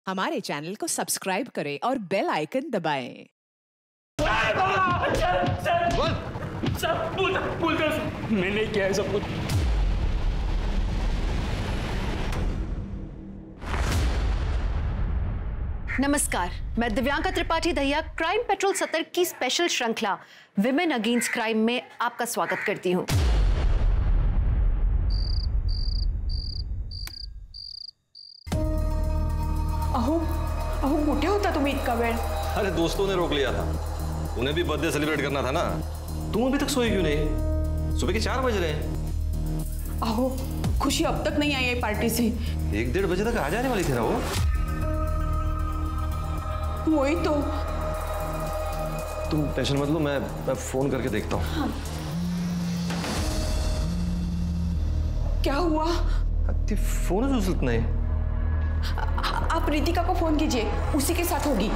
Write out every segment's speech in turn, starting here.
हमारे चैनल को सब्सक्राइब करें और बेल आइकन दबाएं। मैंने किया है सब कुछ। नमस्कार, मैं दिव्यांका त्रिपाठी दहिया क्राइम पेट्रोल 70 की स्पेशल श्रृंखला विमेन अगेंस्ट क्राइम में आपका स्वागत करती हूं। अहो कुठे होता तुम्ही इतका वेळ? अरे दोस्तों ने रोक लिया था, उन्हें भी बर्थडे सेलिब्रेट करना था ना। तुम अभी तक सोए क्यों नहीं? सुबह के 4 बज रहे हैं। अहो खुशी अब तक नहीं आई है पार्टी से। 1-1:30 बजे तक आ जाने वाली थी ना वो। वही तो। तुम टेंशन मत लो, मैं फोन करके देखता हूँ। हाँ। क्या हुआ? फोन उचलत नहीं। आप रितिका को फोन कीजिए, उसी के साथ होगी।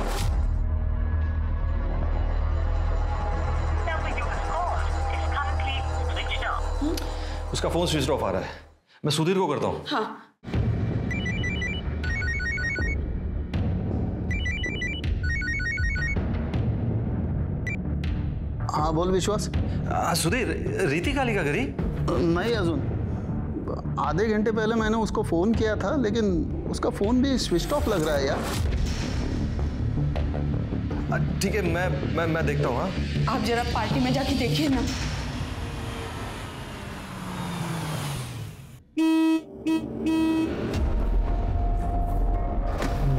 उसका फोन स्विच ऑफ आ रहा है, मैं सुधीर को करता हूँ। हाँ। हाँ बोल विश्वास। सुधीर, रितिका आली का घरी? नहीं अजून, आधे घंटे पहले मैंने उसको फोन किया था, लेकिन उसका फोन भी स्विच ऑफ लग रहा है यार। ठीक है, मैं देखता हूँ। हाँ आप जरा पार्टी में जाके देखिए ना।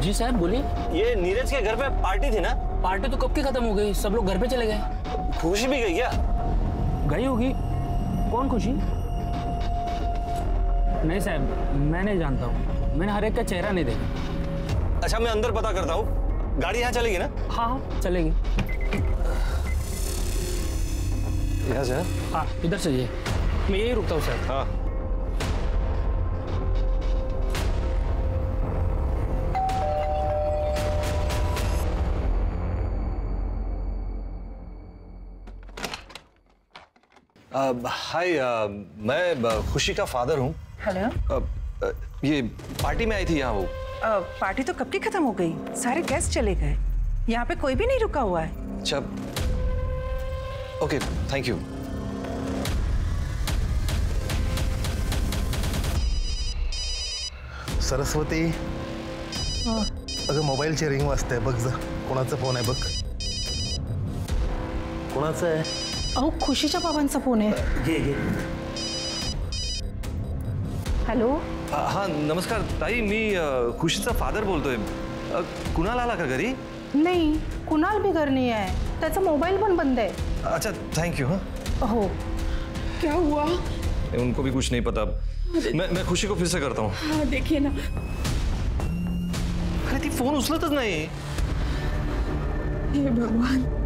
जी साहब बोलिए। ये नीरज के घर पे पार्टी थी ना? पार्टी तो कब की खत्म हो गई, सब लोग घर पे चले गए। खुशी भी गई क्या? गई होगी। कौन खुशी? नहीं साहब, मैं नहीं जानता हूँ, मैंने हर एक का चेहरा नहीं देखा। अच्छा, मैं अंदर पता करता हूँ। गाड़ी यहाँ चलेगी ना? हाँ चलेगी। यहाँ से? हाँ इधर से जाइए, मैं यही रुकता हूँ सर। हाँ हाय, मैं खुशी का फादर हूँ। हेलो। ये पार्टी में आई थी यहाँ वो। पार्टी तो कब की खत्म हो गई, सारे गेस्ट चले गए, यहाँ पे कोई भी नहीं रुका हुआ है। अच्छा ओके, थैंक यू। सरस्वती, अगं मोबाईलची रिंग वाजते, बघ जा कोणाचा फोन आहे बघ। कोणाचा आहे? अहो खुशीच्या बाबांचा फोन आहे। घे। हॅलो। हाँ नमस्कार ताई, मी खुशीचा फादर बोलतोय। कुणाल आला का घरी? नहीं, कुणाल भी घर नहीं है, त्याचा मोबाईल पण बंद है। अच्छा थैंक यू। हाँ हो। क्या हुआ? उनको भी कुछ नहीं पता। मैं खुशी को फिर से करता हूँ। हाँ देखिए ना। अरे ती फोन उचलतच नाही। हे भगवान।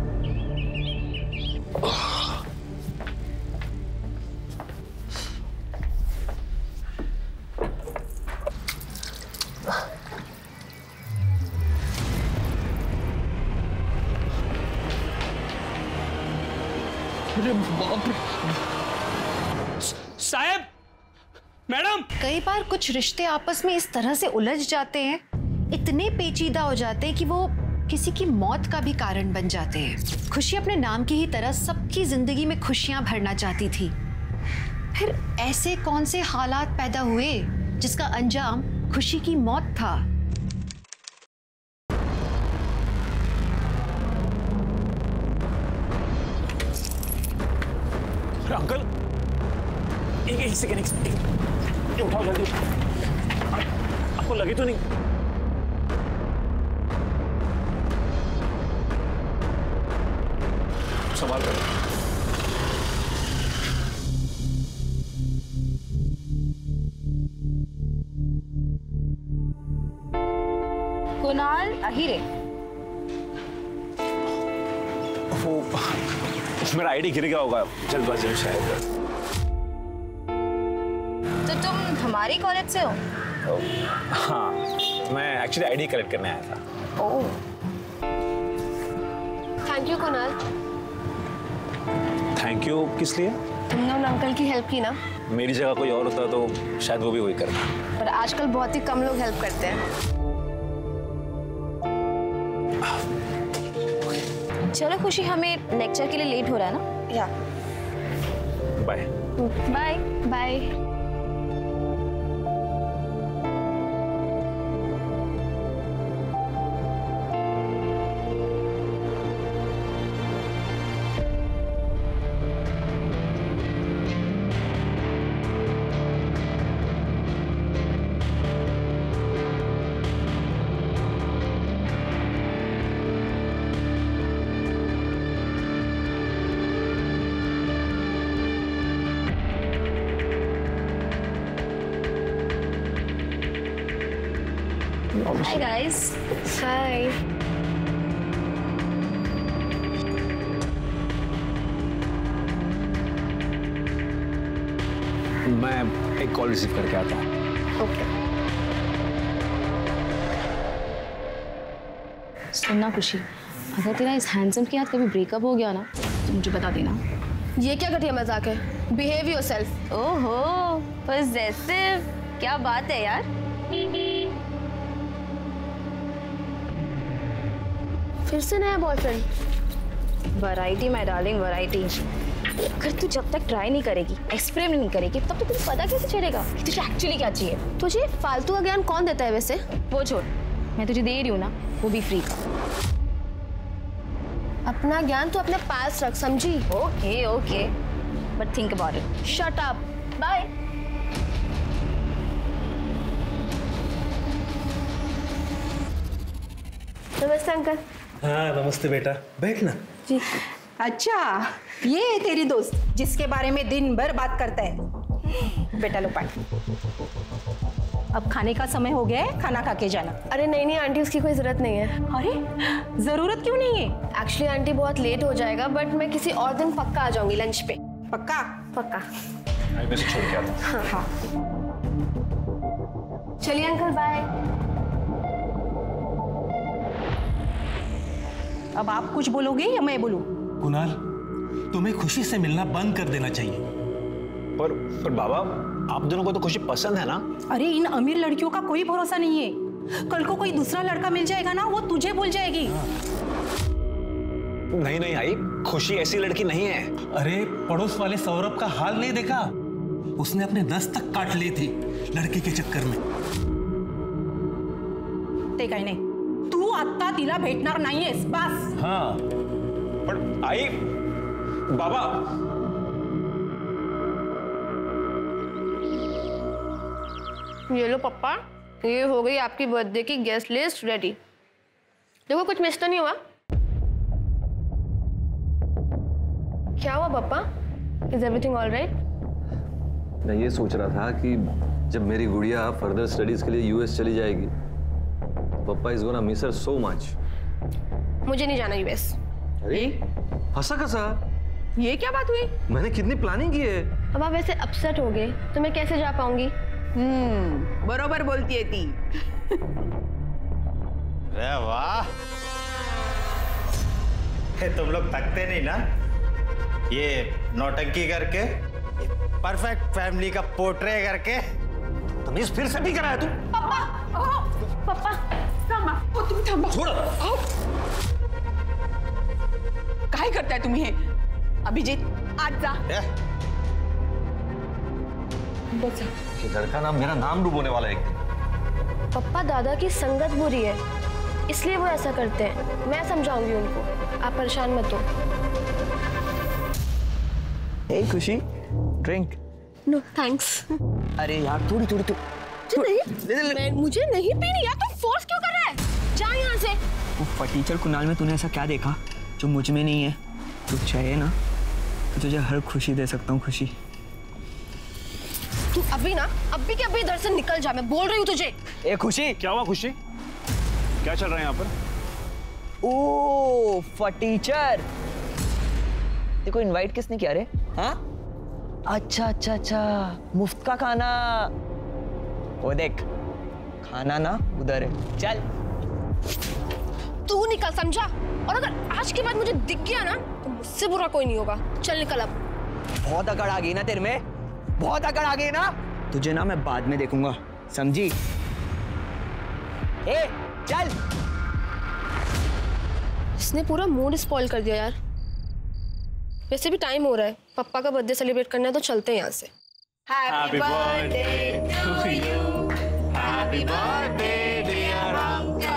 अरे बाप रे साहब, मैडम। कई बार कुछ रिश्ते आपस में इस तरह से उलझ जाते हैं, इतने पेचीदा हो जाते हैं कि वो किसी की मौत का भी कारण बन जाते हैं। खुशी अपने नाम की ही तरह सबकी जिंदगी में खुशियां भरना चाहती थी, फिर ऐसे कौन से हालात पैदा हुए जिसका अंजाम खुशी की मौत था। अंकल एक सेकंड, उठाओ जल्दी। आपको लगी तो नहीं? संभाल कर। कुणाल अहिरे। वो मेरा आईडी गिर गया होगा जल्दबाजी में शायद। तो तुम हमारी कॉलेज से हो? हाँ, मैं एक्चुअली आईडी कलेक्ट करने आया था। Oh thank you Kunal. Thank you किस लिए? तुमने उन अंकल की हेल्प की ना। मेरी जगह कोई और होता तो शायद वो भी वही करता। पर आजकल बहुत ही कम लोग हेल्प करते हैं। चलो खुशी, हमें लेक्चर के लिए लेट हो रहा है ना। या bye bye bye. Hi guys. Hi. मैं एक कॉल रिसीव करके आता हूँ। Okay. सुनना खुशी, अगर तेरा इस हैंडसम के साथ कभी ब्रेकअप हो गया ना तो मुझे बता देना। ये क्या घटिया मजाक है? Behave yourself. ओहो, पॉसेसिव, क्या बात है यार। फिर से नया boyfriend? Variety my darling, variety. अगर तू जब तक ट्राई नहीं करेगी, एक्सपेरिमेंट नहीं करेगी, तब तक तुझे पता कैसे चलेगा कि तुझे एक्चुअली क्या चाहिए। तुझे फालतू का ज्ञान कौन देता है वैसे? वो छोड़, मैं तुझे दे रही हूँ ना, वो भी फ्री का। अपना ज्ञान तो अपने पास रख, समझी? Okay okay, but think about it. Shut up. Bye. नमस्ते अंकल। हाँ नमस्ते बेटा, बैठ ना। जी। अच्छा, ये है तेरी दोस्त जिसके बारे में दिन भर बात करता है। बेटा लो पानी। अब खाने का समय हो गया है, खाना खा के जाना। अरे नहीं नहीं आंटी, उसकी कोई जरूरत नहीं है। अरे जरूरत क्यों नहीं है? एक्चुअली आंटी बहुत लेट हो जाएगा, बट मैं किसी और दिन पक्का आ जाऊंगी लंच पे। पक्का? पक्का। मैं से छोड़ के आता हूँ। हाँ। चलिए अंकल, बाय। अब आप कुछ बोलोगे या मैं बोलूं? कुणाल, तुम्हें खुशी से मिलना बंद कर देना चाहिए। पर बाबा, आप दोनों को तो खुशी पसंद है ना? अरे इन अमीर लड़कियों का कोई भरोसा नहीं है। कल को कोई दूसरा लड़का मिल जाएगा ना, वो तुझे भूल जाएगी। नहीं नहीं आई, खुशी ऐसी लड़की नहीं है। अरे पड़ोस वाले सौरभ का हाल नहीं देखा? उसने अपने नस तक काट ली थी लड़की के चक्कर में। ते काही नाही, तू आता तिला भेटणार नाहीयेस, बस। हाँ पर आई, बाबा, ये लो पप्पा, ये हो गई आपकी बर्थडे की गेस्ट लिस्ट रेडी। देखो कुछ मिस तो नहीं हुआ? क्या हुआ पापा? Is everything all right? मैं ये सोच रहा था कि जब मेरी गुड़िया फर्दर स्टडीज के लिए यूएस चली जाएगी, पापा is gonna miss her so much. मुझे नहीं जाना यूएस। अरे हंसा कसा? ये क्या बात हुई? मैंने कितनी प्लानिंग की है। अब आप ऐसे अपसेट हो गए तो मैं कैसे जा पाऊंगी? बरोबर बोलती है ती। अरे वाह, तुम लोग थकते नहीं ना ये नौटंकी करके, परफेक्ट फैमिली का पोर्ट्रे करके। तमीज फिर से भी कराया तू? पापा थांबा, तुम्ही थांबा। छोड़। काय करताय तुम्ही हे? अभिजीत, आज जा। बसा। ये लड़का ना मेरा नाम डुबोने वाला है एक दिन। पापा, दादा की संगत बुरी है, इसलिए वो ऐसा करते हैं। मैं समझाऊंगी उनको, आप परेशान मत हो। हे खुशी, ड्रिंक। No thanks. अरे यार थोड़ी थोड़ी तो नहीं, मुझे नहीं पीनी यार। तू फोर्स क्यों कर रहा है? जा यहाँ से। वो टीचर कुणाल में तूने ऐसा क्या देखा जो मुझ में नहीं है? तू चाहे ना तो तुझे हर खुशी दे सकता हूँ। खुशी, तू अभी के अभी इधर से निकल जा, मैं बोल रही हूँ तुझे। ए खुशी। क्या हुआ खुशी? क्या चल रहा है यहाँ पर? ओ फटीचर, देखो इनवाइट किसने किया रे? हाँ, अच्छा अच्छा अच्छा, मुफ्त का खाना। वो देख, खाना ना उधर है, चल। तू निकल, समझा? और अगर आज के बाद मुझे दिख गया ना तो मुझसे बुरा कोई नहीं होगा। चल निकल अब। बहुत अकड़ आ गई ना तेरे में, बहुत अकड़ आ गई ना। तुझे ना मैं बाद में देखूंगा, समझी? ए चल। इसने पूरा मूड स्पॉइल कर दिया यार। वैसे भी टाइम हो रहा है, पापा का बर्थडे सेलिब्रेट करना है तो चलते हैं यहाँ से। Happy birthday to you. Happy birthday dear uncle.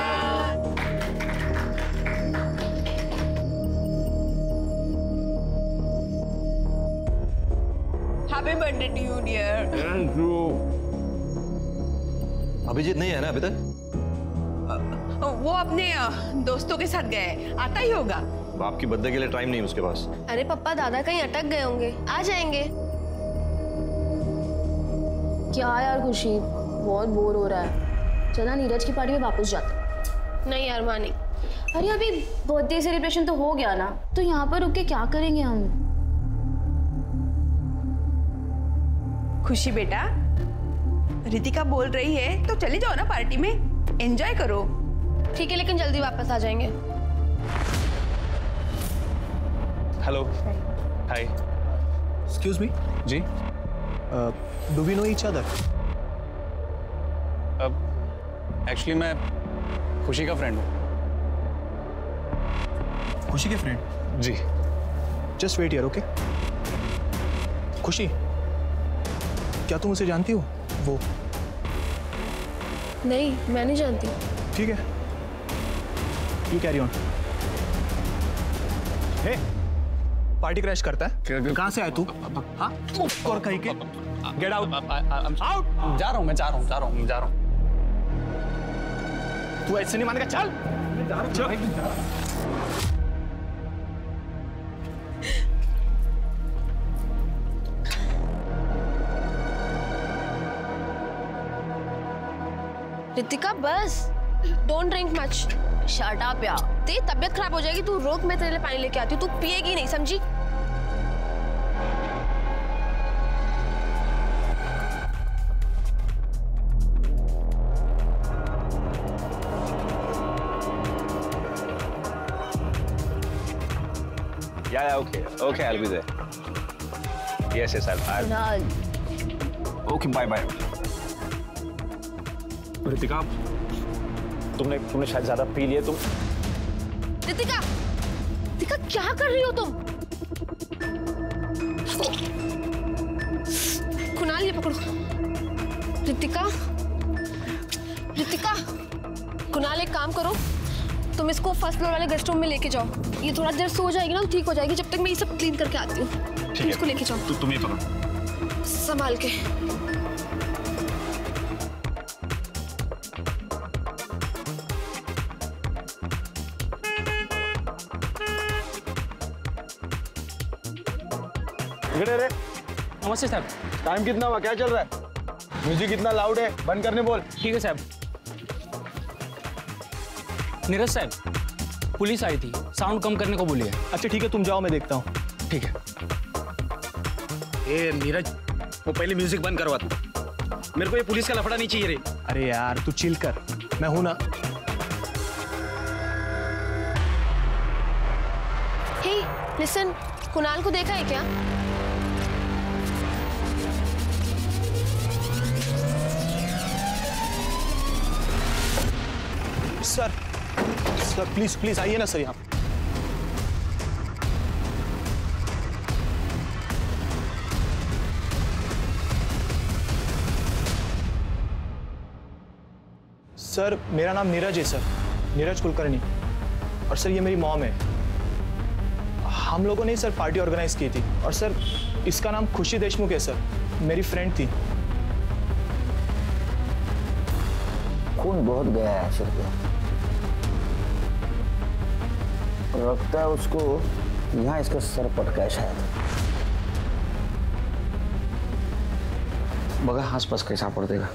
Happy birthday to you, dear. Thank you. Abhijit नहीं है ना अभी तक? वो अपने दोस्तों के साथ गए, आता ही होगा। आपकी बर्थडे के लिए टाइम नहीं उसके पास। अरे पापा दादा कहीं अटक गए होंगे, आ जाएंगे। क्या यार खुशी, बहुत बोर हो रहा है। चला नीरज की पार्टी में वापस जाते। नहीं यार माँ नहीं। अरे अभी बर्थडे सेलिब्रेशन तो हो गया ना, तो यहाँ पर रुक के क्या करेंगे हम? खुशी बेटा, रितिका बोल रही है तो चले जाओ ना पार्टी में, एंजॉय करो। ठीक है लेकिन जल्दी वापस आ जाएंगे। Hello, hi. Excuse me. जी। Do we know each other? Actually मैं खुशी का फ्रेंड हूँ। खुशी के फ्रेंड? जी। Just wait here, okay? Khushi, क्या तुम उसे जानती हो? वो नहीं, मैं नहीं जानती। ठीक है, you carry on. Hey, party crash करता है? कहाँ से आया तू? हाँ? और कहीं के? Get out. आउट। जा रहा हूँ, मैं जा रहा हूँ। तू ऐसे नहीं मानेगा, चल। रितिका बस, don't drink much. Shut up यार। तेरी तबीयत खराब हो जाएगी, तू रोक, मैं तेरे लिए पानी लेके आती हूँ, तू पिएगी नहीं, समझी? Yeah, okay, I'll be there. Yes, I'll. Okay, bye. Ritika, तुमने शायद ज्यादा पी लिया। तुम रितिका क्या कर रही हो तुम? कुणाल ये पकड़ो। रितिका, कुणाल एक काम करो, तुम इसको फर्स्ट फ्लोर वाले गेस्ट रूम में लेके जाओ। ये थोड़ा देर सो जाएगी ना, ठीक हो जाएगी। जब तक मैं ये सब क्लीन करके आती हूँ। ठीक है, इसको लेके जाओ। तुम ये पकड़ो, संभाल के। नमस्ते साहब। टाइम कितना हुआ, क्या चल रहा है? म्यूजिक इतना लाउड है, बंद करने बोल। ठीक है साहब। नीरज साहब, पुलिस आई थी, साउंड कम करने को बोली है। अच्छा ठीक है, तुम जाओ, मैं देखता हूँ। ठीक है। ए नीरज, वो पहले म्यूजिक बंद करवा तू। मेरे को ये पुलिस का लफड़ा नहीं चाहिए रे। अरे यार तू चिल कर, मैं हूं ना। हे, लिसन, कुणाल को देखा है क्या? सर प्लीज आइए ना सर यहाँ। सर मेरा नाम नीरज है सर, नीरज कुलकर्णी। और सर ये मेरी मॉम है। हम लोगों ने सर पार्टी ऑर्गेनाइज की थी। और सर इसका नाम खुशी देशमुख है सर, मेरी फ्रेंड थी। खून बहुत गया है सर को, लगता है उसको यहाँ इसका सर पटका है शायद। बगा आसपास कैसा पड़ देगा।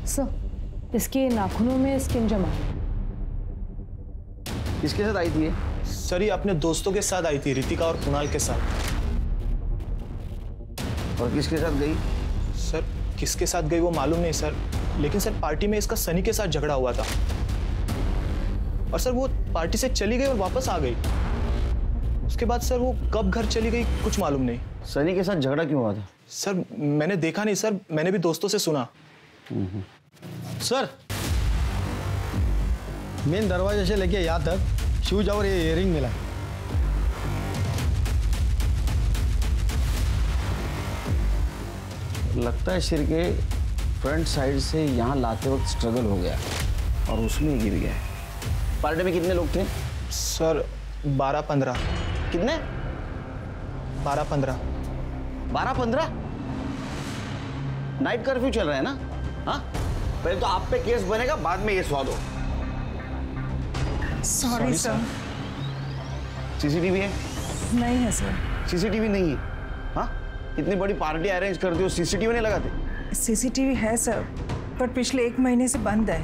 सर इसके नाखूनों में स्किन जमा। किसके साथ आई थी ये? सर ये अपने दोस्तों के साथ आई थी, रितिका और कुणाल के साथ। और किसके साथ गई? सर किसके साथ गई वो मालूम नहीं सर, लेकिन सर पार्टी में इसका सनी के साथ झगड़ा हुआ था। और सर वो पार्टी से चली गई और वापस आ गई। उसके बाद सर वो कब घर चली गई कुछ मालूम नहीं। सनी के साथ झगड़ा क्यों हुआ था? सर मैंने देखा नहीं सर, मैंने भी दोस्तों से सुना। सर मेन दरवाजे से लेके यहाँ तक शूज और ये इयरिंग मिला। लगता है सिर के फ्रंट साइड से यहाँ लाते वक्त स्ट्रगल हो गया और उसमें गिर गया। पार्टी में कितने लोग थे? सर 12-15। कितने? 12-15। 12-15? नाइट कर्फ्यू चल रहा है ना? हाँ, पहले तो आप पे केस बनेगा, बाद में ये स्वाद हो। Sorry sir. सीसीटीवी है? नहीं है सर। सीसीटीवी नहीं है? हाँ, इतनी बड़ी पार्टी अरेंज करती हो, सीसीटीवी नहीं लगाते? सीसीटीवी है सर, पर पिछले 1 महीने से बंद है।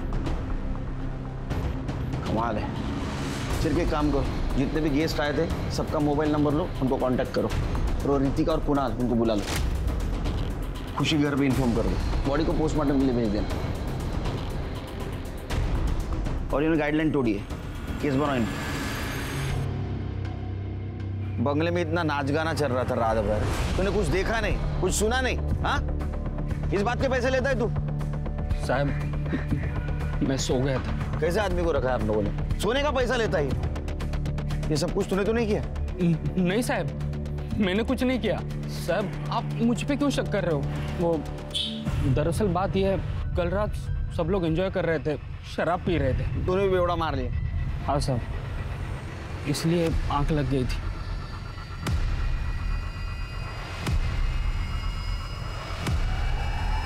कमाल है। सिर्फ एक काम करो, जितने भी गेस्ट आए थे सबका मोबाइल नंबर लो, उनको कांटेक्ट करो। और रितिका और कुणाल, उनको बुला लो। खुशी घर पे इन्फॉर्म कर दो, बॉडी को पोस्टमार्टम के लिए भेज देना। और इन्होंने गाइडलाइन तोड़ी है, केस बनाओ इनको। बंगले में इतना नाच गाना चल रहा था रात भर, तूने कुछ देखा नहीं, कुछ सुना नहीं? हाँ, इस बात के पैसे लेता है तू? साहब मैं सो गया था। कैसे आदमी को रखा है आप लोगों ने? सोने का पैसा लेता है ये सब कुछ तूने तो नहीं किया? नहीं साहब, मैंने कुछ नहीं किया। साहब आप मुझ पे क्यों शक कर रहे हो? वो दरअसल बात यह है, कल रात सब लोग एंजॉय कर रहे थे, शराब पी रहे थे। तूने भी बेवड़ा मार लिया? हाँ साहब, इसलिए आंख लग गई थी।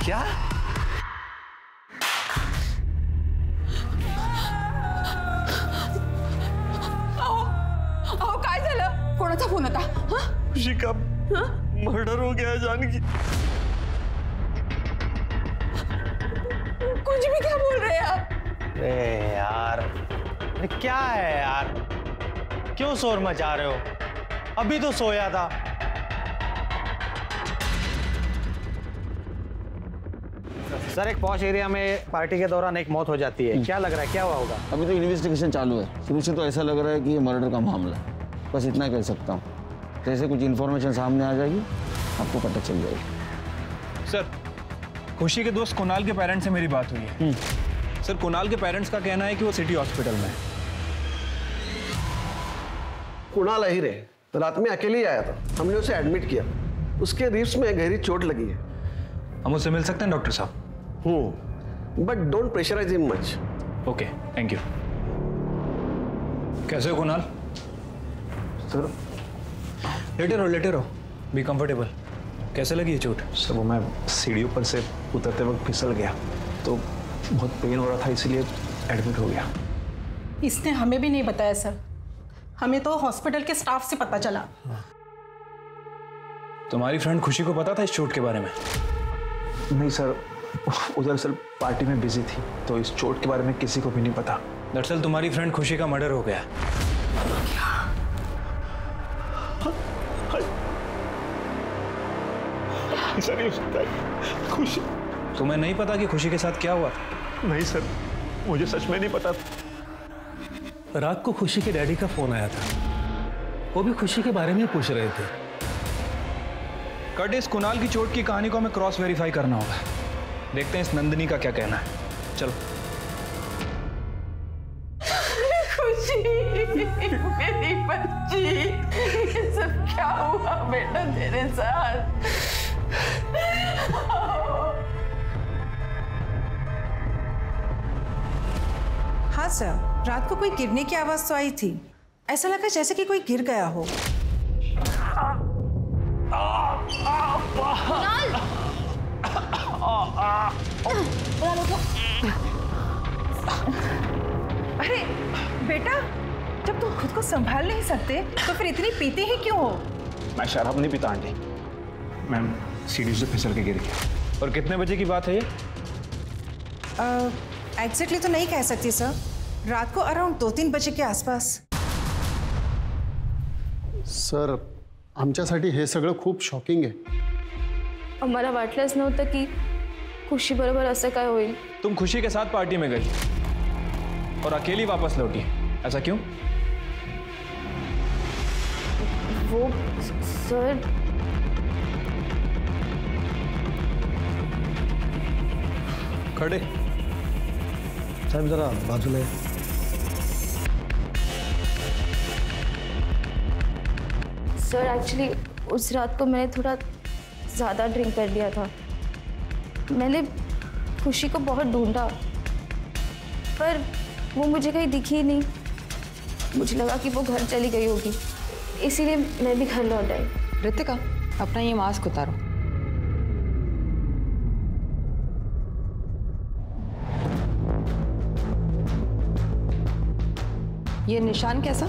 क्या? अहो काय झालं? कोणाचा फोन होता? खुशी का मर्डर हो गया जानकी। कुछ भी क्या बोल रहे हैं आप? अरे यार, अरे क्या है यार, क्यों शोर मचा रहे हो? अभी तो सोया था। सर एक पॉश एरिया में पार्टी के दौरान एक मौत हो जाती है, क्या लग रहा है क्या हुआ होगा? अभी तो इन्वेस्टिगेशन चालू है, शुरू से तो ऐसा लग रहा है कि ये मर्डर का मामला है। बस इतना कह सकता हूँ, जैसे कुछ इन्फॉर्मेशन सामने आ जाएगी आपको पता चल जाएगी। सर खुशी के दोस्त कुणाल के पेरेंट्स से मेरी बात हुई है। सर कुणाल के पेरेंट्स का कहना है कि वो सिटी हॉस्पिटल में है। कुणाल अहिर है, रात में अकेले ही आया था, हमने उसे एडमिट किया, उसके रिब्स में गहरी चोट लगी है। हम उससे मिल सकते हैं डॉक्टर साहब? But don't pressurise him much. Okay, thank you. कैसे हो कुणाल? सर लेटे रहो, बी कंफर्टेबल। कैसे लगी ये चोट? सर वो मैं सीढ़ियों पर से उतरते वक्त फिसल गया तो बहुत पेन हो रहा था, इसीलिए एडमिट हो गया। इसने हमें भी नहीं बताया सर, हमें तो हॉस्पिटल के स्टाफ से पता चला। तुम्हारी फ्रेंड खुशी को पता था इस चोट के बारे में? नहीं सर, वो दरअसल पार्टी में बिजी थी, तो इस चोट के बारे में किसी को भी नहीं पता। दरअसल तुम्हारी फ्रेंड खुशी का मर्डर हो गया। सर ये खुशी, तुम्हें नहीं पता कि खुशी के साथ क्या हुआ? नहीं सर, मुझे सच में नहीं पता था। रात को खुशी के डैडी का फोन आया था, वो भी खुशी के बारे में पूछ रहे थे। कट इस कुणाल की चोट की कहानी को हमें क्रॉस वेरीफाई करना होगा। देखते हैं इस नंदिनी का क्या कहना है। चलो। खुशी मेरी बच्ची, ये सब क्या हुआ बेटा तेरे साथ? हाँ सर, रात को कोई गिरने की आवाज तो आई थी, ऐसा लगा जैसे कि कोई गिर गया हो। अरे बेटा, जब तुम खुद को संभाल नहीं सकते तो फिर इतनी पीते ही क्यों हो? मैं शराब नहीं पीता आंटी, मैं सीढ़ी से फिसल के गिर गया। और कितने बजे की बात है ये? एग्जैक्टली तो नहीं कह सकती सर, रात को अराउंड 2-3 बजे के आसपास। सर आमच्यासाठी हे सगळं खूप शॉकिंग आहे। आम्हाला वाटलंच नव्हतं की खुशी बरोबर असं काय होईल। तुम खुशी के साथ पार्टी में गई और अकेली वापस लौटी, ऐसा क्यों? वो सर, खड़े साहब जरा बाजूला सर एक्चुअली उस रात को मैंने थोड़ा ज़्यादा ड्रिंक कर लिया था। मैंने खुशी को बहुत ढूंढा पर वो मुझे कहीं दिखी ही नहीं। मुझे लगा कि वो घर चली गई होगी, इसीलिए मैं भी घर लौट आई। रितिका, अपना ये मास्क उतारो। ये निशान कैसा?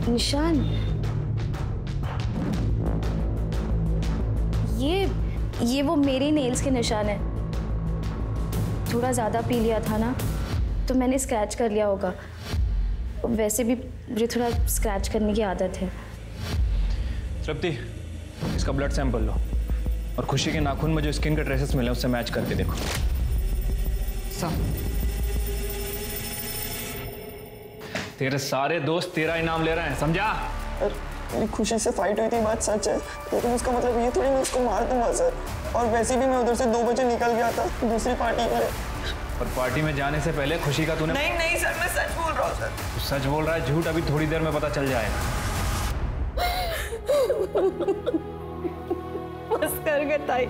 निशान? ये वो मेरे नेल्स के निशान है। थोड़ा ज़्यादा पी लिया था ना, तो मैंने स्क्रैच कर लिया होगा। वैसे भी मुझे थोड़ा स्क्रैच करने की आदत है। तृप्ति, इसका ब्लड सैंपल लो और खुशी के नाखून में जो स्किन के ट्रेसेस मिले उससे मैच करके देखो। तेरे सारे दोस्त तेरा इनाम ले रहे हैं, समझा? मेरी खुशी से फाइट हुई थी, बात सच है, लेकिन उसका मतलब ये थोड़ी मैं उसको मार दूंगा सर। और वैसे भी मैं उधर से 2 बजे निकल गया था दूसरी पार्टी के लिए। और पार्टी में जाने से पहले खुशी का तूने... नहीं सर, मैं सच बोल रहा हूँ सर। तू सच बोल रहा है, झूठ अभी थोड़ी देर में पता चल जाएगा। बस कर गए ताई,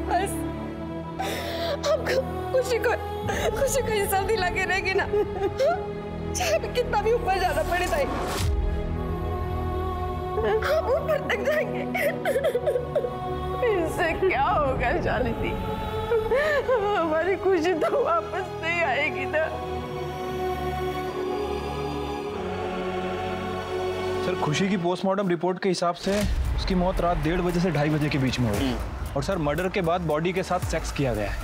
बस। अब खुशी को हिस्सा दिला के रहेगी ना, चाहे कितना भी ऊपर जाना पड़े ताई, हम ऊपर तक जाएंगे। इससे क्या होगा शालिनी, हमारी खुशी तो वापस नहीं आएगी ना। सर, खुशी की पोस्टमार्टम रिपोर्ट के हिसाब से उसकी मौत रात 1:30 बजे से 2:30 बजे के बीच में हुई। और सर, मर्डर के बाद बॉडी के साथ सेक्स किया गया है।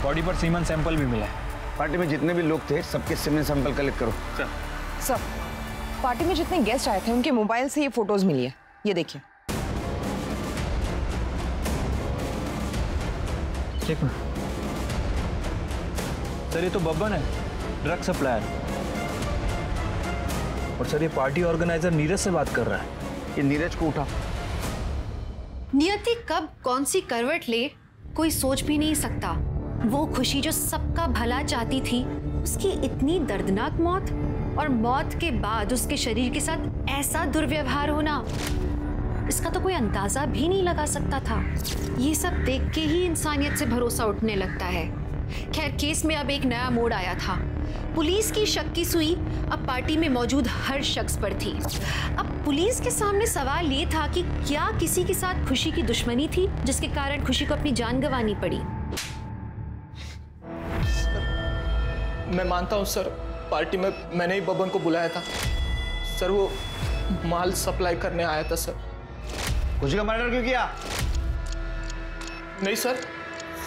बॉडी पर सीमन सैंपल भी मिला है। पार्टी में जितने भी लोग थे सबके सीमन सैंपल कलेक्ट करो। सर, पार्टी में जितने गेस्ट आए थे उनके मोबाइल से ये फोटोज मिली है, ये देखिए। एक मिनट सर, ये तो बब्बन है, ड्रग सप्लायर। और सर, ये पार्टी ऑर्गेनाइजर नीरज से बात कर रहा है। ये नीरज को उठा। नियति कब कौन सी करवट ले कोई सोच भी नहीं सकता। वो खुशी जो सबका भला चाहती थी, उसकी इतनी दर्दनाक मौत, और मौत के बाद उसके शरीर के साथ ऐसा दुर्व्यवहार होना, इसका तो कोई अंदाजा भी नहीं लगा सकता था। ये सब देख के ही इंसानियत से भरोसा उठने लगता है। खैर, केस में अब एक नया मोड़ आया था। पुलिस की शक की सुई अब पार्टी में मौजूद हर शख्स पर थी। अब पुलिस के सामने सवाल ये था कि क्या किसी के साथ खुशी की दुश्मनी थी जिसके कारण खुशी को अपनी जान गंवानी पड़ी। मैं मानता हूँ सर, पार्टी में मैंने ही बब्बन को बुलाया था सर। वो माल सप्लाई करने आया था सर। खुशी का मर्डर क्यों किया? नहीं सर,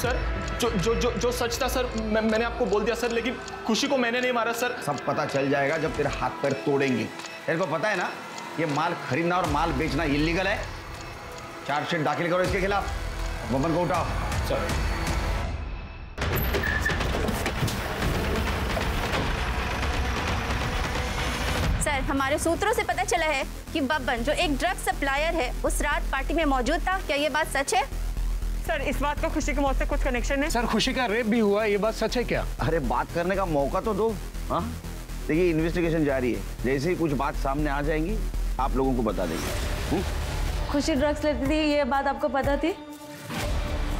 जो सच था सर, मैंने आपको बोल दिया सर, लेकिन खुशी को मैंने नहीं मारा सर। सब पता चल जाएगा जब तेरे हाथ पैर तोड़ेंगे। तेरे को पता है ना, ये माल खरीदना और माल बेचना इलीगल है। चार्जशीट दाखिल करो इसके खिलाफ। बब्बन को उठाओ सर। सर, हमारे सूत्रों से पता चला है कि बब्बन, जो एक ड्रग सप्लायर है, उस रात पार्टी में मौजूद था। क्या ये बात सच है? सर, इस बात का खुशी की मौत से कुछ कनेक्शन है? सर, खुशी का रेप भी हुआ, ये बात सच है क्या? अरे बात करने का मौका तो दो। हाँ, देखिए इन्वेस्टिगेशन जारी है, जैसे ही कुछ बात सामने आ जाएंगी आप लोगों को बता देंगे। खुशी ड्रग्स लेती थी, ये बात आपको पता थी?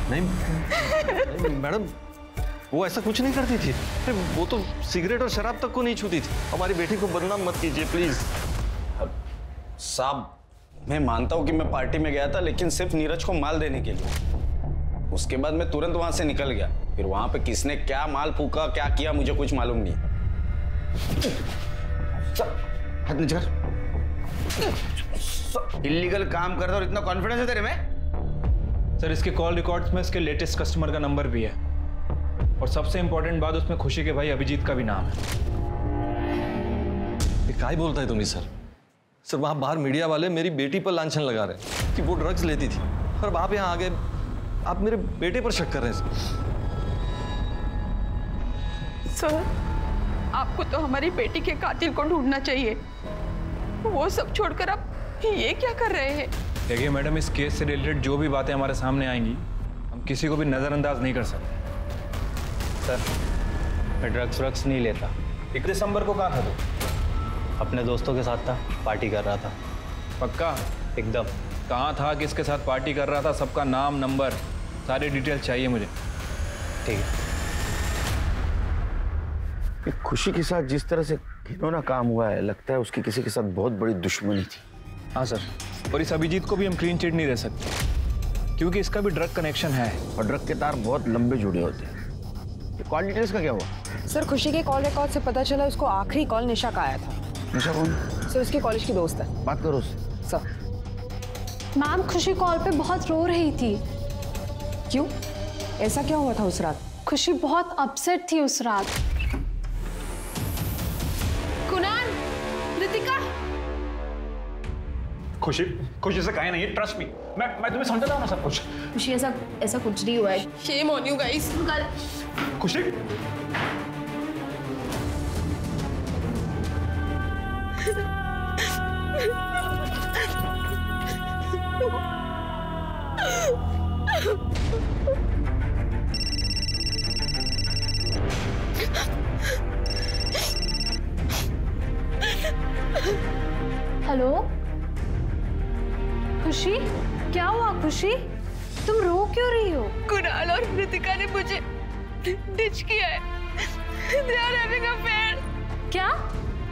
नहीं मैडम, वो ऐसा कुछ नहीं करती थी। वो तो सिगरेट और शराब तक को नहीं छूती थी। हमारी बेटी को बदनाम मत कीजिए प्लीज। साहब, मैं मानता हूँ कि मैं पार्टी में गया था, लेकिन सिर्फ नीरज को माल देने के लिए। उसके बाद मैं तुरंत वहां से निकल गया। फिर वहां पे किसने क्या माल फूका, क्या किया, मुझे कुछ मालूम नहीं। हाथ नीचे कर। इलीगल काम करता और इतना कॉन्फिडेंस है तेरे में? सर, इसके कॉल रिकॉर्ड्स में इसके लेटेस्ट कस्टमर का नंबर भी है, और सबसे इंपॉर्टेंट बात, उसमें खुशी के भाई अभिजीत का भी नाम है। ये क्या ही बोलता है तुम्हें सर? सर, वहां बाहर मीडिया वाले मेरी बेटी पर लांछन लगा रहे हैं कि वो ड्रग्स लेती थी, और आप यहाँ आ गए, आप मेरे बेटे पर शक कर रहे हैं सर। आपको तो हमारी बेटी के कातिल को ढूंढना चाहिए। वो सब छोड़कर आप ये क्या कर रहे हैं? देखिए मैडम, इस केस से रिलेटेड जो भी बातें हमारे सामने आएंगी, हम किसी को भी नजरअंदाज नहीं कर सकते। सर, मैं ड्रग्स नहीं लेता। 1 दिसंबर को कहा था तो अपने दोस्तों के साथ था, पार्टी कर रहा था। पक्का? एकदम। कहाँ था, किसके साथ पार्टी कर रहा था, सबका नाम, नंबर, सारी डिटेल चाहिए मुझे। ठीक है। खुशी के साथ जिस तरह से घिनौना काम हुआ है, लगता है उसकी किसी के साथ बहुत बड़ी दुश्मनी थी। हाँ सर, और इस अभिजीत को भी हम क्लीन चिट नहीं दे सकते क्योंकि इसका भी ड्रग कनेक्शन है और ड्रग के तार बहुत लंबे जुड़े होते हैं। कॉल डिटेल्स का क्या हुआ? सर खुशी के कॉल रिकॉर्ड से पता चला उसको आखिरी कॉल निशा का आया था। निशा कौन? सर उसके कॉलेज की दोस्त है। बात करो उससे। सर मैम खुशी कॉल पे बहुत रो रही थी। क्यों? ऐसा क्या हुआ था उस रात? खुशी बहुत अपसेट थी उस रात। कुणाल, रितिका। खुशी से कहीं नहीं है, ट्रस्ट मी। मैं तुम्हें समझाता हूँ ना सब कुछ। खुशी ऐसा कुछ नहीं हुआ है। Shame on you guys. खुशी हेलो खुशी, क्या हुआ खुशी? तुम रो क्यों रही हो? कुणाल और रितिका ने मुझे डिच किया है। They are having affair. क्या?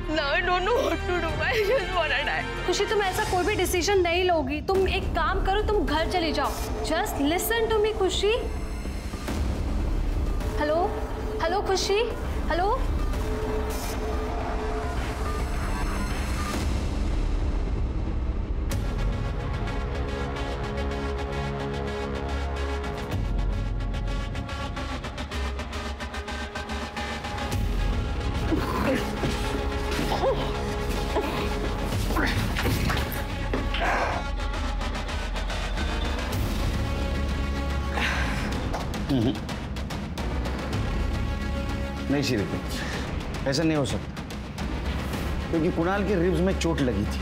Now I don't know what to do. I just wanna die. खुशी तुम ऐसा कोई भी डिसीजन नहीं लोगी। तुम एक काम करो, तुम घर चली जाओ। Just listen to me खुशी। हेलो हेलो खुशी, हेलो। नहीं श्रीपति, ऐसा नहीं हो सकता क्योंकि कुणाल के रिब्स में चोट लगी थी।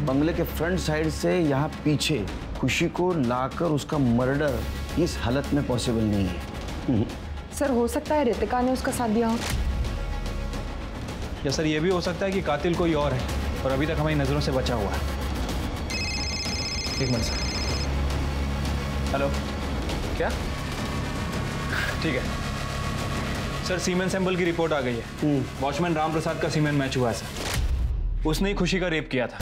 बंगले के फ्रंट साइड से यहाँ पीछे खुशी को लाकर उसका मर्डर इस हालत में पॉसिबल नहीं है। सर हो सकता है रितिका ने उसका साथ दिया हो। या सर ये भी हो सकता है कि कातिल कोई और है और अभी तक हमारी नजरों से बचा हुआ है। एक मिनट सर। हेलो, क्या? ठीक है सर, सीमेन सैंपल की रिपोर्ट आ गई है। वॉचमैन राम प्रसाद का सीमेन मैच हुआ है सर। उसने ही खुशी का रेप किया था।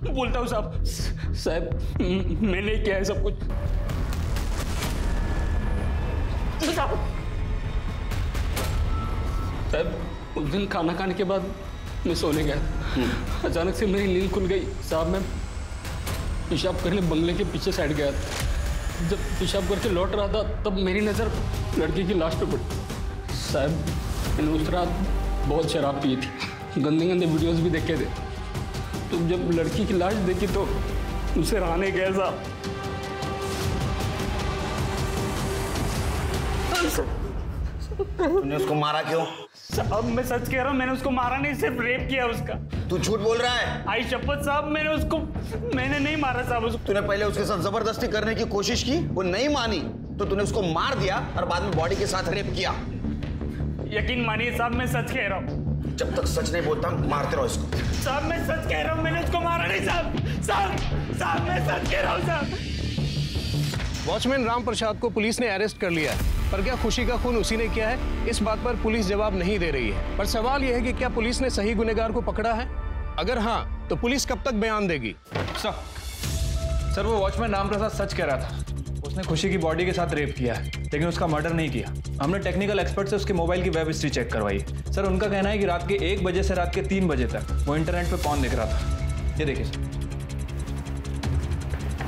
बोलता हूँ साहब। साहब मैंने किया है सब कुछ। साहब उस दिन खाना खाने के बाद मैं सोने गया। अचानक से मेरी नींद खुल गई। साहब मैं पेशाब करने बंगले के पीछे साइड गया। जब पेशाब करके लौट रहा था तब मेरी नज़र लड़की की लाश पे पड़ी। साहब मैंने उस रात बहुत शराब पी थी, गंदे गंदे वीडियोस भी देखे थे। तो जब लड़की की लाश देखी तो उसे रहने गया साहब। तूने उसको मारा क्यों? साहब मैं सच कह रहा हूँ, मैंने उसको मारा नहीं, सिर्फ रेप किया उसका। तू झूठ बोल रहा है? आई शपथ साहब, मैंने नहीं मारा साहब उसको। तूने पहले उसके साथ जबरदस्ती करने की कोशिश की, वो नहीं मानी तो तूने उसको मार दिया और बाद में बॉडी के साथ रेप किया। यकीन मानिए साहब, मैं सच कह रहा हूँ। जब तक सच नहीं बोलता मारते रहो इसको। साहब मैं सच कह रहा हूँ, मैंने उसको मारा नहीं साहब। साहब मैं सच कह रहा हूँ साहब। वॉचमैन राम प्रसाद को पुलिस ने अरेस्ट कर लिया है, पर क्या खुशी का खून उसी ने किया है, इस बात पर पुलिस जवाब नहीं दे रही है। पर सवाल यह है कि क्या पुलिस ने सही गुनहगार को पकड़ा है? अगर हाँ तो पुलिस कब तक बयान देगी? सर वो वॉचमैन राम प्रसाद सच कह रहा था। उसने खुशी की बॉडी के साथ रेप किया है, लेकिन उसका मर्डर नहीं किया। हमने टेक्निकल एक्सपर्ट से उसके मोबाइल की वेब हिस्ट्री चेक करवाई। सर उनका कहना है कि रात के 1 बजे से रात के 3 बजे तक वो इंटरनेट पे पॉर्न देख रहा था। ये देखिए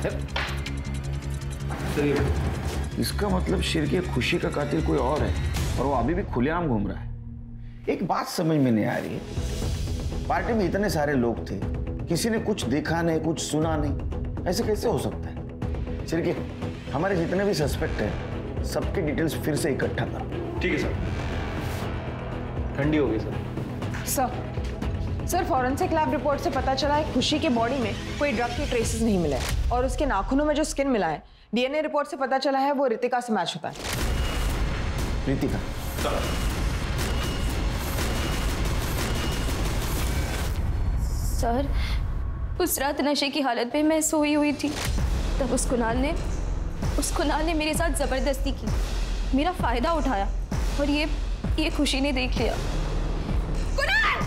सर। इसका मतलब शेर की खुशी का कातिल कोई और है और वो अभी भी खुलेआम घूम रहा है। एक बात समझ में नहीं आ रही है, पार्टी में इतने सारे लोग थे, किसी ने कुछ देखा नहीं, कुछ सुना नहीं, ऐसे कैसे हो सकता है? शेर की हमारे जितने भी सस्पेक्ट हैं सबके डिटेल्स फिर से इकट्ठा करो। ठीक है सर। ठंडी हो गई sir. Sir forensic lab report से पता चला है खुशी के बॉडी में कोई ड्रग के ट्रेसेस नहीं मिले और उसके नाखूनों में जो स्किन मिला है डीएनए रिपोर्ट से पता चला है वो रितिका से मैच होता है। रितिका सर उस रात नशे की हालत में मैं सोई हुई थी, तब उस कुणाल ने मेरे साथ जबरदस्ती की, मेरा फायदा उठाया और ये खुशी ने देख लिया। कुणाल!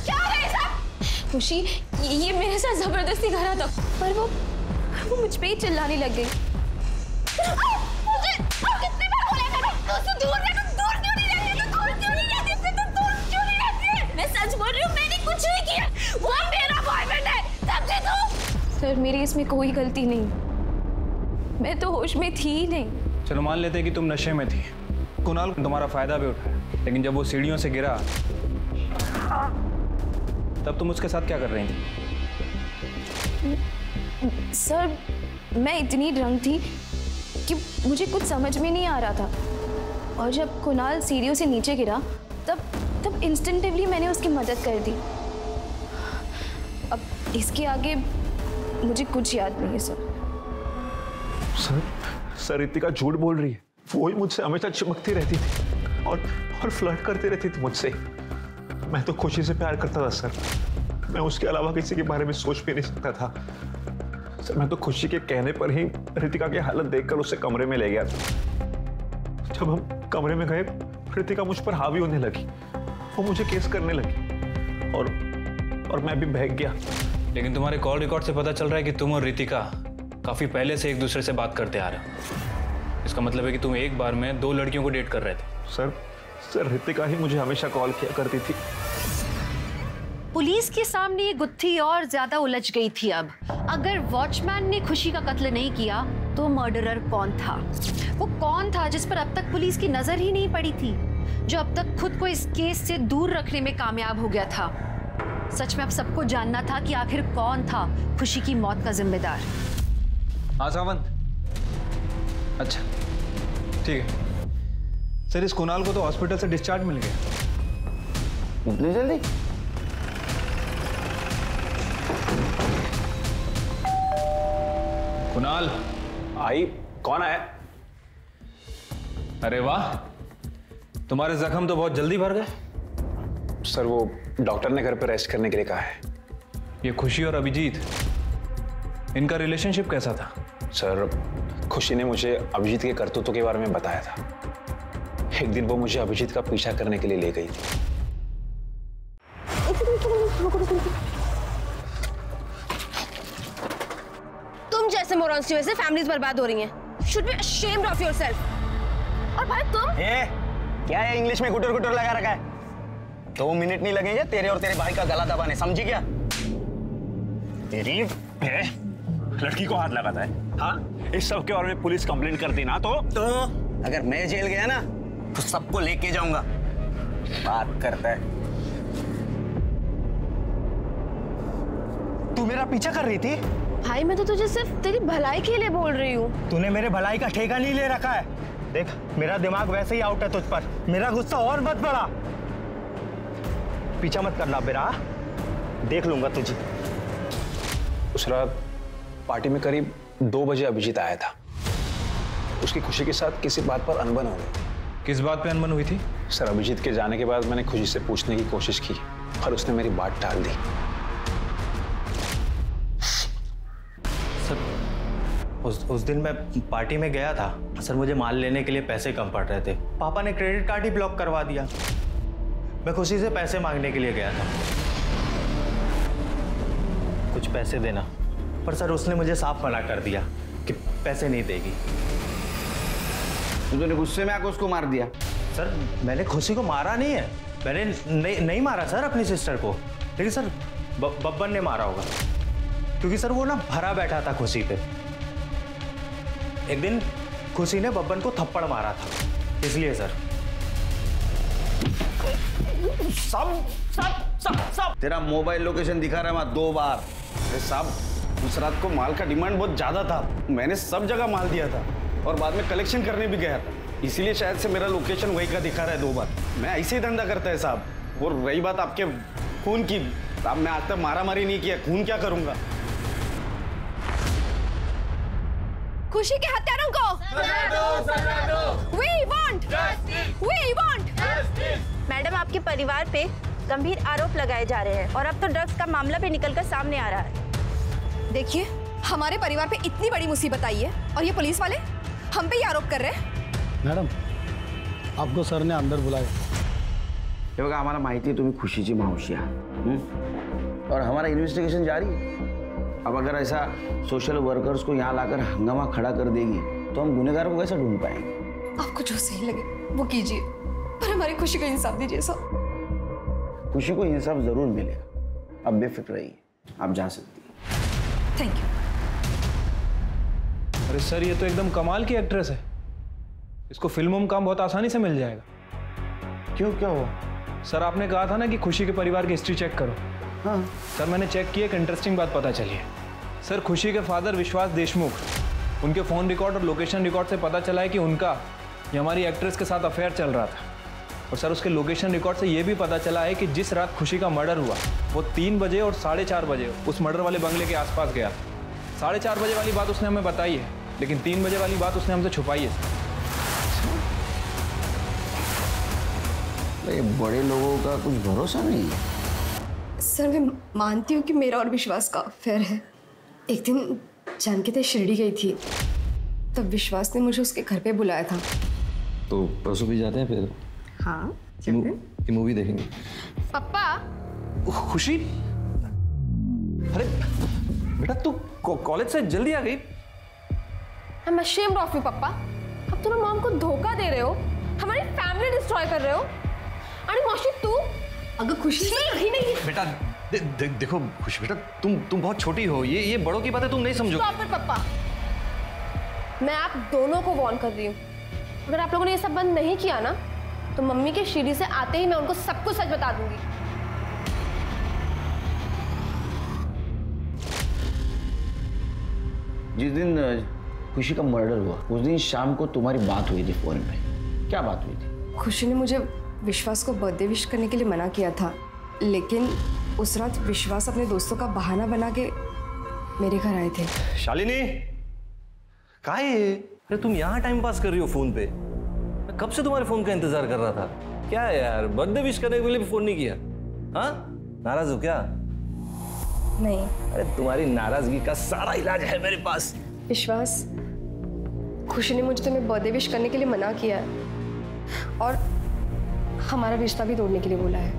क्या हो रहा है सब? खुशी ये मेरे साथ जबरदस्ती कर रहा था पर वो मुझ पे ही चिल्लाने लग गई। मुझे कितनी बार बोला मैंने उससे दूर रहना, दूर क्यों नहीं रहती? दूर क्यों नहीं रहती? इससे तो दूर क्यों नहीं रहती? मैं सच बोल रही हूँ, मैंने कुछ नहीं किया, वो मेरा बॉयफ्रेंड है, समझे तू? सर मेरी इसमें कोई गलती नहीं, मैं तो होश में थी ही नहीं। चलो मान लेते हैं कि तुम नशे में थी, कुणाल तुम्हारा फायदा भी उठाया, लेकिन जब वो सीढ़ियों से गिरा तब तुम उसके साथ क्या कर रही थी? सर मैं इतनी ड्रंक थी कि मुझे कुछ समझ में नहीं आ रहा था और जब कुणाल सीढ़ियों से नीचे गिरा तब इंस्टेंटिवली मैंने उसकी मदद कर दी। अब इसके आगे मुझे कुछ याद नहीं है सर रितिका झूठ बोल रही है। वो ही मुझसे हमेशा चिपकती रहती थी और फ्लर्ट करती रहती थी मुझसे। मैं तो खुशी से प्यार करता था सर, मैं उसके अलावा किसी के बारे में सोच भी नहीं सकता था सर। मैं तो खुशी के कहने पर ही रितिका की हालत देखकर उसे कमरे में ले गया था। जब हम कमरे में गए रितिका मुझ पर हावी होने लगी, वो मुझे केस करने लगी और मैं भी बहक गया। लेकिन तुम्हारे कॉल रिकॉर्ड से पता चल रहा है कि तुम और रितिका काफी पहले से एक दूसरे से बात करते आ रहे हो। इसका मतलब है कि तुम एक बार में 2 लड़कियों को डेट कर रहे थे। सर रितिका ही मुझे हमेशा कॉल किया करती थी। पुलिस के सामने ये गुत्थी और ज्यादा उलझ गई थी। अब अगर वॉचमैन ने खुशी का कत्ल नहीं किया तो मर्डरर कौन था? वो कौन था जिस पर अब तक पुलिस की नजर ही नहीं पड़ी थी, जो अब तक खुद को इस केस से दूर रखने में कामयाब हो गया था? सच में अब सबको जानना था कि आखिर कौन था खुशी की मौत का जिम्मेदार। हाँ सावंत, अच्छा ठीक है सर। इस कुणाल को तो हॉस्पिटल से डिस्चार्ज मिल गया। इतनी जल्दी? कुणाल आई, कौन आया? अरे वाह, तुम्हारे जख्म तो बहुत जल्दी भर गए। सर वो डॉक्टर ने घर पर रेस्ट करने के लिए कहा है। ये खुशी और अभिजीत, इनका रिलेशनशिप कैसा था? सर खुशी ने मुझे अभिजीत के करतूतों के बारे में बताया था। एक दिन वो मुझे अभिजीत का पीछा करने के लिए ले गई थी। तुम जैसे मोरॉन्स की वजह से फैमिलीज बर्बाद हो रही हैं। Should be ashamed of yourself। और भाई तुम क्या है इंग्लिश में गुटर गुटर लगा रखा है? 2 मिनट नहीं लगेंगे तेरे और तेरे भाई का गला दबाने, समझी क्या? तेरी लड़की को हाथ लगाता है? हाँ, इस सब के बारे में पुलिस कंप्लेंट कर दी ना तो अगर मैं जेल गया ना तो सबको लेके जाऊंगा। बात करता है। तू मेरा पीछा कर रही थी? भाई मैं तो तुझे सिर्फ तेरी भलाई के लिए बोल रही हूँ। तूने मेरे भलाई का ठेका नहीं ले रखा है। देख मेरा दिमाग वैसे ही आउट है तुझ पर, मेरा गुस्सा और मत बढ़ा। पीछा मत करना बेरा, देख लूंगा तुझे। उस रात पार्टी में करीब 2 बजे अभिजीत आया था। उसकी खुशी के साथ किसी बात पर अनबन हो गई। किस बात पे अनबन हुई थी? सर अभिजीत के जाने के बाद मैंने खुशी से पूछने की कोशिश की पर उसने मेरी बात टाल दी। सर उस दिन मैं पार्टी में गया था सर, मुझे माल लेने के लिए पैसे कम पड़ रहे थे। पापा ने क्रेडिट कार्ड ही ब्लॉक करवा दिया। मैं खुशी से पैसे मांगने के लिए गया था, कुछ पैसे देना, पर सर उसने मुझे साफ मना कर दिया कि पैसे नहीं देगी। तूने गुस्से में आकर उसको मार दिया? सर मैंने खुशी को मारा नहीं है, मैंने नहीं मारा सर अपनी सिस्टर को, लेकिन सर बब्बन ने मारा होगा क्योंकि सर वो ना भरा बैठा था खुशी पे। एक दिन खुशी ने बब्बन को थप्पड़ मारा था, इसलिए सर। सब तेरा मोबाइल लोकेशन दिखा रहा है वहां 2 बार। अरे साहब उस रात को माल का डिमांड बहुत ज्यादा था, मैंने सब जगह माल दिया था और बाद में कलेक्शन करने भी गया था, इसीलिए शायद से मेरा लोकेशन वही का दिखा रहा है 2 बार। मैं ऐसे ही धंधा करता है साहब। और रही बात आपके खून की, अब मैं आज तक मारा मारी नहीं किया, खून क्या करूंगा? खुशी के हत्यारों को We want justice. मैडम, आपके परिवार पे गंभीर आरोप लगाए जा रहे हैं और अब तो ड्रग्स का मामला भी निकलकर सामने आ रहा है। देखिए, हमारे परिवार पे इतनी बड़ी मुसीबत आई है और ये पुलिस वाले हम पे ही आरोप कर रहे हैं। मॅडम, आपको सर ने अंदर बुलाया। हे बघा, आम्हाला माहिती आहे तुम्ही खुशीची मावशी आहात और हमारा इन्वेस्टिगेशन जारी है। अब अगर ऐसा सोशल वर्कर्स को यहाँ लाकर हंगामा खड़ा कर देगी तो हम गुनहगार को कैसे ढूंढ पाएंगे? आपको जो सही लगे वो कीजिए, पर हमारी खुशी को इंसाफ दीजिए साहब। खुशी को इंसाफ जरूर मिलेगा, अब बेफिक्र रहिए, आप जा सकती हैं। Thank you. अरे सर, ये तो एकदम कमाल की एक्ट्रेस है, इसको फिल्मों में काम बहुत आसानी से मिल जाएगा। क्यों, क्या हुआ? सर, आपने कहा था ना कि खुशी के परिवार की हिस्ट्री चेक करो। हाँ सर, मैंने चेक किया, एक इंटरेस्टिंग बात पता चली है। सर, खुशी के फादर विश्वास देशमुख, उनके फ़ोन रिकॉर्ड और लोकेशन रिकॉर्ड से पता चला है कि उनका ये हमारी एक्ट्रेस के साथ अफेयर चल रहा था। और सर, उसके लोकेशन रिकॉर्ड से ये भी पता चला है कि जिस रात खुशी का मर्डर हुआ वो 3 बजे और 4:30 बजे उस मर्डर वाले बंगले के आसपास गया। 4:30 बजे वाली बात उसने हमें बताई है, लेकिन 3 बजे वाली बात उसने हमसे छुपाई है। ये बड़े लोगों का कुछ भरोसा नहीं है। सर, मैं मानती हूँ कि मेरा और विश्वास का अफेयर है। एक दिन जानकी ते शिरडी गई थी, तब विश्वास ने मुझे उसके घर पे बुलाया था। तो परसों भी जाते हैं फिर? हाँ, मूवी देखेंगे। पापा। खुशी, अरे बेटा, तू कॉलेज से जल्दी आ गई? I'm ashamed of you, पापा। अब तुम मॉम को धोखा दे रहे हो, हमारी फैमिली डिस्ट्रॉय कर रहे हो। अरे मौसी, तू अगर खुशी से कहीं नहीं। बेटा देखो खुशी बेटा, तुम बहुत छोटी हो, ये बड़ों की बातें तुम नहीं समझो। Stop it, पापा। मैं आप दोनों को वार्न कर रही हूँ, अगर आप लोगों ने ये सब बंद नहीं किया ना तो मम्मी के शिरडी से आते ही मैं उनको सब कुछ सच बता दूंगी। जिस दिन खुशी का मर्डर हुआ उस दिन शाम को तुम्हारी बात हुई थी फोन पे, क्या बात हुई थी? खुशी ने मुझे विश्वास को बर्थडे विश करने के लिए मना किया था, लेकिन उस रात विश्वास अपने दोस्तों का बहाना बना के मेरे घर आए थे। शालिनी, क्या है ये? अरे तुम यहाँ टाइम पास कर रही हो फोन पे? मैं कब से तुम्हारे फोन का इंतजार कर रहा था। क्या है यार, बर्थडे विश करने के लिए भी फोन नहीं किया? हाँ, नाराज हो क्या? नहीं। अरे तुम्हारी नाराजगी का सारा इलाज है मेरे पास। विश्वास, खुशी ने मुझे तुम्हें बर्थडे विश करने के लिए मना किया है और हमारा रिश्ता भी तोड़ने के लिए बोला है।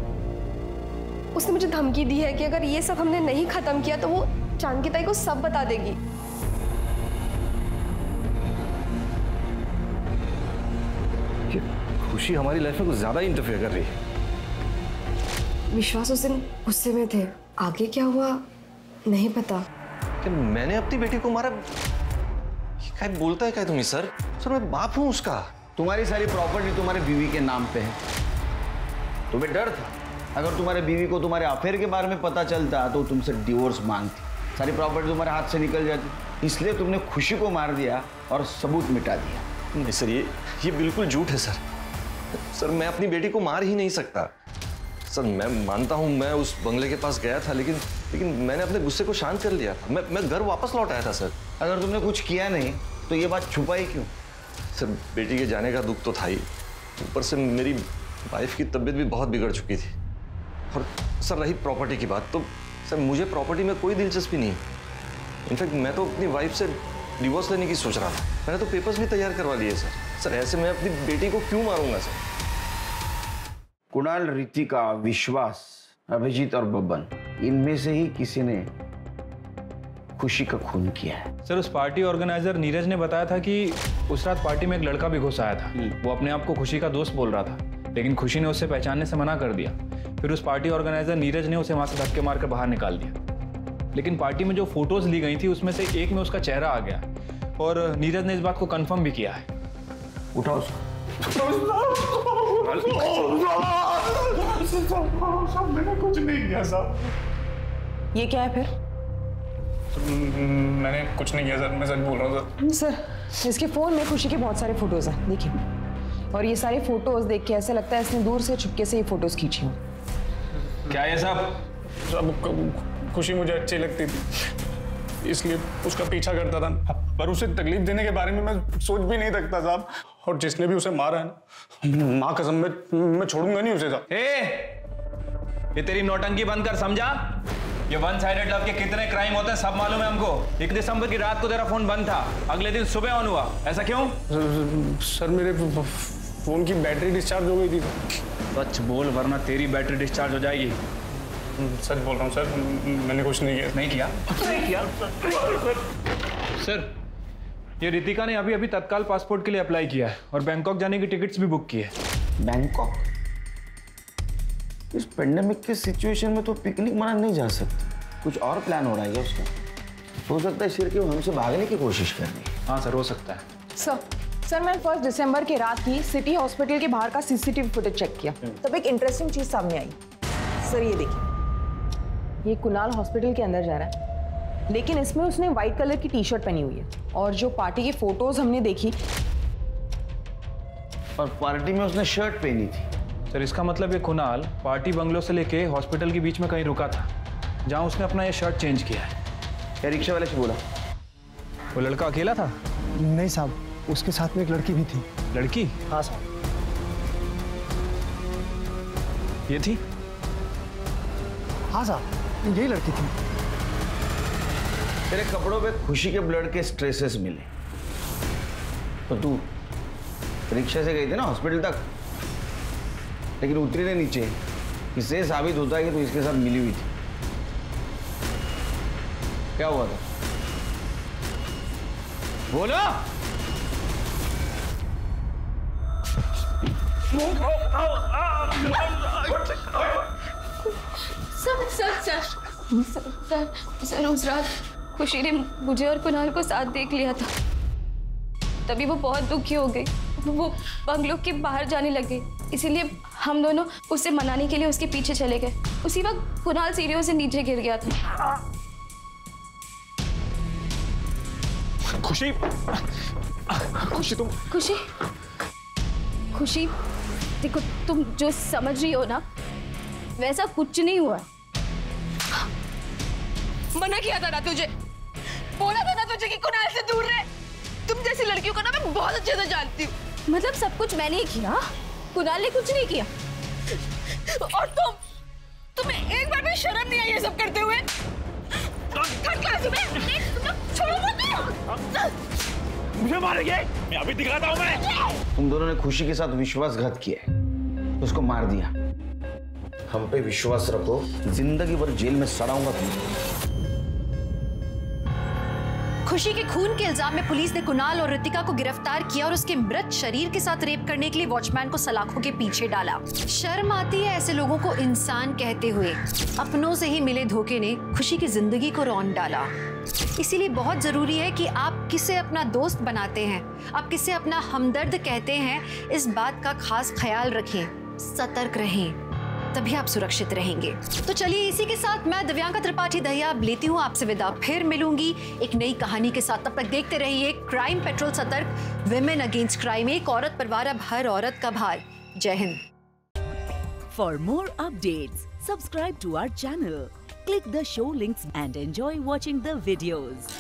उसने मुझे धमकी दी है कि अगर ये सब हमने नहीं खत्म किया तो वो जानकी ताई को सब बता देगी। खुशी हमारी लाइफ में कुछ ज्यादा इंटरफेयर कर रही है। विश्वास उस दिन गुस्से में थे, आगे क्या हुआ नहीं पता। कि मैंने अपनी बेटी को मारा? क्या बोलता है क्या तुम्हें? सर मैं बाप हूं उसका। तुम्हारी सारी प्रॉपर्टी तुम्हारे बीवी के नाम पे है। तुम्हें डर था अगर तुम्हारे बीवी को तुम्हारे अफेयर के बारे में पता चलता तो तुमसे डिवोर्स मांगती, सारी प्रॉपर्टी तुम्हारे हाथ से निकल जाती। इसलिए तुमने खुशी को मार दिया और सबूत मिटा दिया। नहीं सर, ये बिल्कुल झूठ है सर। सर मैं अपनी बेटी को मार ही नहीं सकता। सर मैं मानता हूँ मैं उस बंगले के पास गया था, लेकिन मैंने अपने गुस्से को शांत कर लिया था। मैं घर वापस लौट आया था सर। अगर तुमने कुछ किया नहीं तो ये बात छुपाई क्यों? सर बेटी के जाने का दुख तो था ही, ऊपर से मेरी वाइफ की तबीयत भी बहुत बिगड़ चुकी थी। और सर रही प्रॉपर्टी की बात, तो सर मुझे प्रॉपर्टी में कोई दिलचस्पी नहीं। इनफैक्ट मैं तो अपनी वाइफ से डिवोर्स लेने की सोच रहा था। मैंने तो पेपर्स भी तैयार करवा लिए सर। ऐसे मैं अपनी बेटी को क्यों मारूंगा सर? कुणाल, रितिका, विश्वास, अभिजीत और बब्बन, इनमें से ही किसी ने खुशी का खून किया है। सर उस पार्टी ऑर्गेनाइजर नीरज ने बताया था कि उस रात पार्टी में एक लड़का भी घुस आया था। वो अपने आप को खुशी का दोस्त बोल रहा था, लेकिन खुशी ने उसे पहचानने से मना कर दिया। फिर उस पार्टी ऑर्गेनाइजर नीरज ने उसे वहां से धक्के मारकर बाहर निकाल दिया। लेकिन पार्टी में जो फोटोज ली गई थी उसमें से एक में उसका चेहरा आ गया और नीरज ने इस बात को कंफर्म भी किया है। उठाओ मैंने कुछ नहीं किया साहब। ये क्या है फिर? मैंने कुछ नहीं किया सर, मैं सच बोल रहा हूँ सर। इसके फोन में खुशी के बहुत सारे फोटोज हैं, देखिए। और ये सारे फोटोज देख के ऐसा लगता है इसने दूर से चुपके से ये फोटोज खींची हूँ। क्या ये सब? खुशी मुझे अच्छी लगती थी, इसलिए उसका पीछा करता था, पर उसे तकलीफ देने के बारे में मैं सोच भी नहीं सकता साहब। और जिसने भी उसे मारा है ना, माँ कसम मैं छोड़ूंगा नहीं उसे साहब। ये तेरी नौटंकी बंद कर, समझा? ये वन साइडेड लव के कितने क्राइम होते हैं सब मालूम है हमको। 1 दिसंबर की रात को तेरा फोन बंद था, अगले दिन सुबह ऑन हुआ, ऐसा क्यों? सर मेरे फोन की बैटरी डिस्चार्ज हो गई थी। सच बोल वरना तेरी बैटरी डिस्चार्ज हो जाएगी। सच बोल रहा हूँ सर, मैंने कुछ नहीं किया। नहीं किया? नहीं किया। सर ये रितिका ने अभी तत्काल पासपोर्ट के लिए अप्लाई किया है और बैंकॉक जाने की टिकट्स भी बुक की है। बैंकॉक? इस पेंडेमिक के सिचुएशन में तो पिकनिक मनाने नहीं जा सकते, कुछ और प्लान हो रहा है उसका? हो सकता है सिर के वो हमसे भागने की कोशिश कर रही है। हाँ सर, हो सकता है। सर मैं 1 दिसंबर की रात की सिटी हॉस्पिटल के बाहर का सीसीटीवी फुटेज चेक किया, तब एक इंटरेस्टिंग चीज सामने आई। सर ये देखिए, ये कुणाल हॉस्पिटल के अंदर जा रहा है, लेकिन इसमें उसने व्हाइट कलर की टी शर्ट पहनी हुई है। और जो पार्टी की फोटोज हमने देखी, और पार्टी में उसने शर्ट पहनी थी। सर इसका मतलब ये कुणाल पार्टी बंगलो से लेके हॉस्पिटल के बीच में कहीं रुका था, जहां उसने अपना ये शर्ट चेंज किया है। क्या रिक्शा वाले से बोला? वो लड़का अकेला था? नहीं साहब, उसके साथ में एक लड़की भी थी। लड़की? हाँ साहब। ये थी? हाँ साहब, यही लड़की थी। तेरे कपड़ों पे खुशी के ब्लड के स्ट्रेसेस मिले, तो तू रिक्शा से गई थी ना हॉस्पिटल तक, लेकिन उतरी नहीं नीचे। इससे साबित होता है कि तू इसके साथ मिली हुई थी। क्या हुआ था? बोलो। सर उस रात खुशी ने मुझे और कुणाल को साथ देख लिया था, तभी वो बहुत दुखी हो गई। वो बंगलो के बाहर जाने लगे, इसीलिए हम दोनों उसे मनाने के लिए उसके पीछे चले गए। उसी वक्त कुणाल सीढ़ियों से नीचे गिर गया था। खुशी, खुशी तुम खुशी देखो, तुम जो समझ रही हो ना, वैसा कुछ नहीं हुआ। मना किया था ना तुझे, बोला था ना तुझे कि कुणाल से दूर रहे। तुम जैसी लड़कियों को ना मैं बहुत अच्छे से जानती हूँ। मतलब सब कुछ मैंने ही किया, कुणाल ने कुछ नहीं किया। और तुम्हें एक बार भी शर्म नहीं आई ये सब करते हुए? छोड़ो मत, मुझे मारेंगे? मैं अभी दिखाता हूँ मैं। तुम दोनों ने खुशी के साथ विश्वासघात किया है, उसको मार दिया। हम पे विश्वास रखो, जिंदगी भर जेल में सड़ाऊंगा तुम्हें। खुशी के खून के इल्जाम में पुलिस ने कुणाल और रितिका को गिरफ्तार किया और उसके मृत शरीर के साथ रेप करने के लिए वॉचमैन को सलाखों के पीछे डाला। शर्म आती है ऐसे लोगों को इंसान कहते हुए। अपनों से ही मिले धोखे ने खुशी की जिंदगी को रौंद डाला। इसीलिए बहुत जरूरी है कि आप किसे अपना दोस्त बनाते हैं, आप किसे अपना हमदर्द कहते हैं, इस बात का खास ख्याल रखें, सतर्क रहें, तभी आप सुरक्षित रहेंगे। तो चलिए इसी के साथ मैं दिव्यांका त्रिपाठी दहिया अब लेती हूँ आपसे विदा। फिर मिलूंगी एक नई कहानी के साथ। तब तक देखते रहिए क्राइम पेट्रोल सतर्क, विमेन अगेंस्ट क्राइम, एक औरत पर वार अब हर औरत का भार। जय Hind. For more updates, subscribe to our channel, click the show links and enjoy watching the videos.